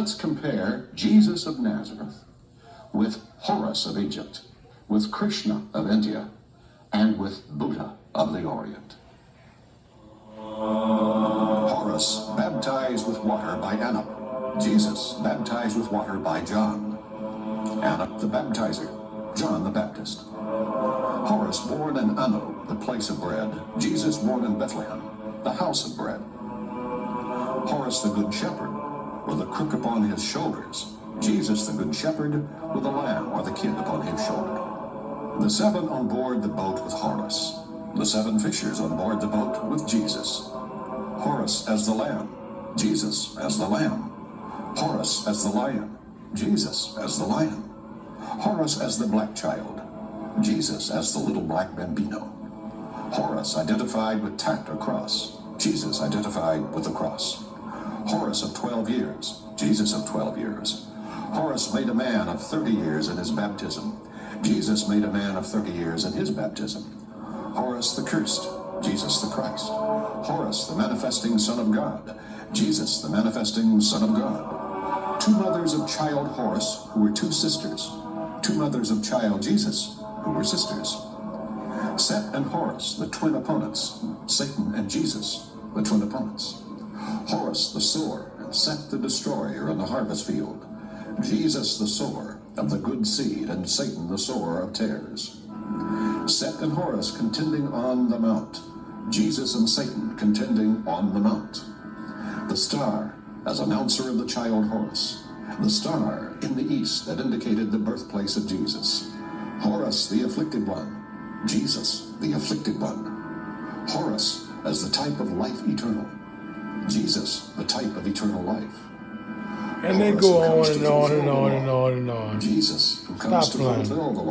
let's compare Jesus of Nazareth with Horus of Egypt, with Krishna of India, and with Buddha of the Orient. Horus, baptized with water by Anna. Jesus, baptized with water by John. Anna, the baptizer. John, the Baptist. Horus, born in Anu, the place of bread. Jesus, born in Bethlehem, the house of bread. Horus, the good shepherd, with a crook upon his shoulders. Jesus, the good shepherd, with a lamb or the kid upon his shoulder. The seven on board the boat with Horus. The seven fishers on board the boat with Jesus. Horus as the lamb, Jesus as the lamb. Horus as the lion, Jesus as the lion. Horus as the black child, Jesus as the little black bambino. Horus identified with tact or cross, Jesus identified with the cross. Horus of 12 years, Jesus of 12 years. Horus made a man of 30 years in his baptism. Jesus made a man of 30 years in his baptism. Horus the cursed, Jesus the Christ. Horus the manifesting Son of God, Jesus the manifesting Son of God. Two mothers of child Horus who were two sisters. Two mothers of child Jesus who were sisters. Set and Horus, the twin opponents. Satan and Jesus, the twin opponents. Horus the sower and Set the destroyer in the harvest field. Jesus the sower of the good seed and Satan the sower of tares. Set and Horus contending on the mount. Jesus and Satan contending on the mount. The star as announcer of the child Horus. The star in the east that indicated the birthplace of Jesus. Horus the afflicted one. Jesus the afflicted one. Horus as the type of life eternal. Jesus the type of eternal life. And they go on and on and on and on and on. Jesus who comes to fulfill the